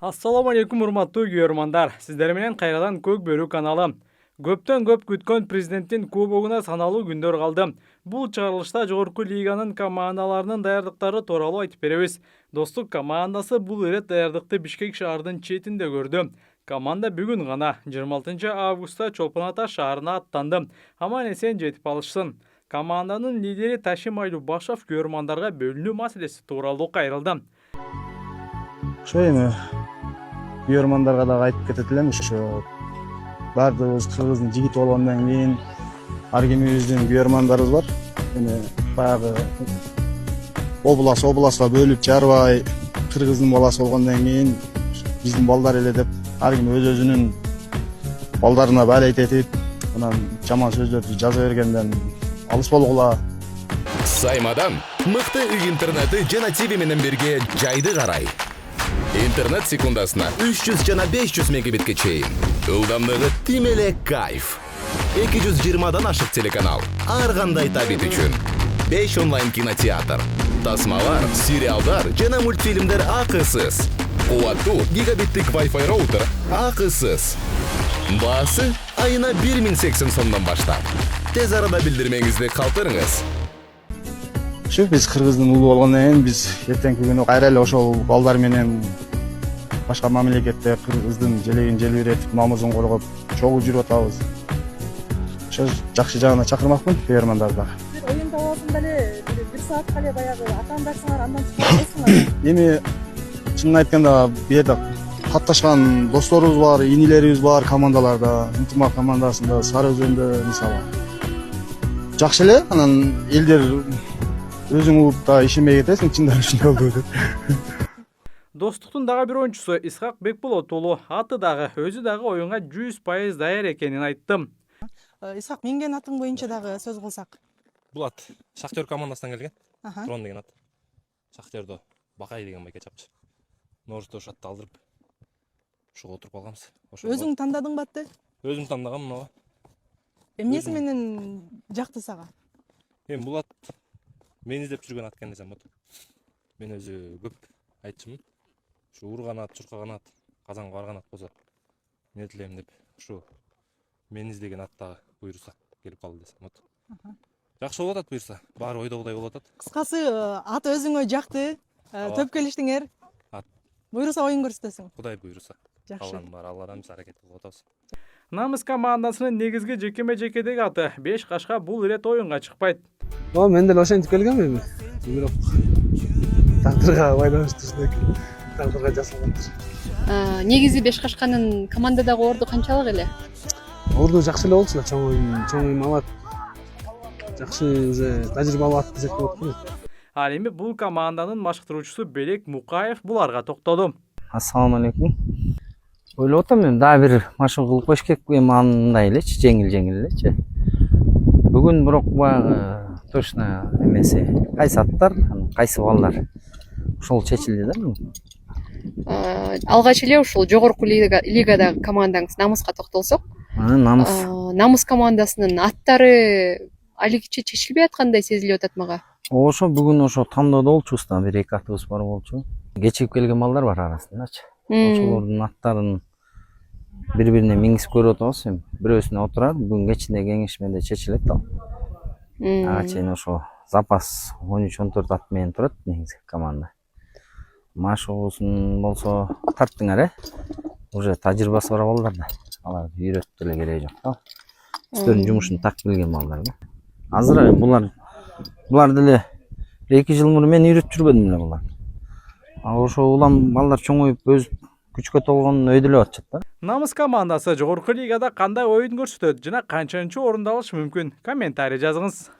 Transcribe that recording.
Assalamu alaikum урматтуу көрөрмандар. Сиздер менен кайрадан Көк Бөрү каналы. Көптөн көп күткөн президенттин кубогуна саналуу күндөр калды. Бул чыгарылышта жогорку лиганын командаларынын даярдыктары тууралуу айтып беребиз. Достук командасы бул ирет даярдыкты Бишкек шаарынын четинде көрдү. Команда бүгүн гана 26 августта Чолпон Ата шаарына аттанды. Аман эсен жетип алышсын. Команданын лидери Ташим Айлубашев көрөрмандарга бөлүнүү маселеси тууралуу кайрылды. Ошо эми көрөрмандарга дагы айтып кетет элем, ошо баардыгыбыз кыргыздын жигити болгондон кийин ар кимибиздин көрөрмандарыбыз бар. Эми баягы областка бөлүп жарбай кыргыздын баласы болгондон кийин биздин балдар эле деп ар ким өзүнүн балдарына баалайт этип, анан жаман сөздөрдү жаза бергенден алыс болгула. Саймадан мыкты интернети жана ТВ менен бирге жайды карай. Интернет секундасына 300 жана 500 мегабитке чейин. Ылдамдыгы тим эле кайф. 220дан ашык телеканал. Ар кандай табит үчүн. 5 онлайн кинотеатр. Тасмалар, сериалдар жана мультфильмдер акысыз. Кубаттуу гигабиттик Wi-Fi роутер акысыз. Баасы айына 1080 сомдон баштап. Тез арада билдирмеңизди калтырыңыз. Ошо биз кыргыздын улу болгондон кийин биз эртеңки күнү кайра эле ошол балдар менен башка мамлекетте кыргыздын желегин желбиретип, намысын коргоп чогуу жүрүп атабыз. Ошо жакшы жагына чакырмакмын көрөрмандарды дагы. Оюн талабында эле бир саатка эле баягы атаандарсыңар, андан чыкпайсыңар. Эми чынын айтканда бу жерде катташкан досторубуз бар, инилерибиз бар командаларда, ынтымак командасында, Сары Өзөндө мисалы. Жакшы эле, анан элдер өзүң улутта ишенбей кетесиң, чындап ушундай болду деп. Достуктун дагы бир оюнчусу Исхак Бекболот уулу аты дагы өзү дагы оюнга 100% даяр экенин айтты. Исхак, менген атың боюнча дагы сөз кылсак. Бул ат Шахтер командасынан келген. Аха. Трон деген ат. Шахтердо Бакай деген байке чапчы. Норусто шатты алдырып ушуга отуруп калганбыз. Өзүң тандадың батты? Өзүм тандагам мынага. Эмнеси менен жакты сага? Эми бул ат мен издеп жүргөн ат экен десем болот. Мен өзү көп айтчымын. Ушу урган ат, чуркаган ат, казанга барган ат болсо эмне тилейм деп ушу мен издеген ат дагы буйруса келип калды десем болот. Жакшы болуп атат буйруса, баары ойдогудай болуп атат. Кыскасы, ат өзүңө жакты. Төп келиштиңер. Буйруса оюн көрсөтөсүң. Кудай буйруса. Жакшы. Калган баары Алладан биз аракет кылып атабыз. Намыс командасынын негизги жекеме-жекедеги аты 5 кашка бул ирет оюнга чыкпайт. Мен деле ошентип келгем эми. Бирок тагдырга байланыштуу ушундай тагдырга жасалгандыр. Негизи 5 кашканын командадагы орду канчалык эле? Орду жакшы эле болчу, чоң оюн алат. Жакшы уже тажрыйбалуу ат кезек болуп калды. Ал эми бул команданын машыктыруучусу Белек Мукаев буларга токтолду. Ассаламу алейкум. Ойлоп атам мен дагы бир машык кылып коюш керек, эми андай элечи, жеңил элечи. Бүгүн бирок баягы точно эмеси, кайсы аттар, кайсы балдар ошол чечилди да. Алгач эле ушул жогорку лигадагы командаңыз Намыска токтолсок. Намыс. Намыс командасынын аттары алигиче чечилбей аткандай сезилип атат мага. Ошо бүгүн ошо тандоодо болчубуз да, бир эки атыбыз бар болчу. Кечигип келген балдар бар арасындачы. Ошолордун аттарын бири-бирине миңип көрүп атабыз эми. Бирөөсүнө отурат, бүгүн кечинде кеңешмеде чечилет да. Ага чейин ошо запас 13-14 ат менен турат негизи команда. Машыгуусун болсо тарттыңар, уже тажрыйбасы бар балдар да. Аларды үйрөтүп деле кереги жок да. Өздөрүнүн жумушун так билген балдар да. Азыр булар деле 2 жыл мурун мен үйрөтүп жүрбөдүм эле булар. Ошо улам балдар чоңоюп өз күчкө толгонун өйдөлөп атышат да. Намыс командасы жогорку лигада кандай оюн көрсөтөт жана канчанчы орунду алышы мүмкүн? Комментарий жазыңыз.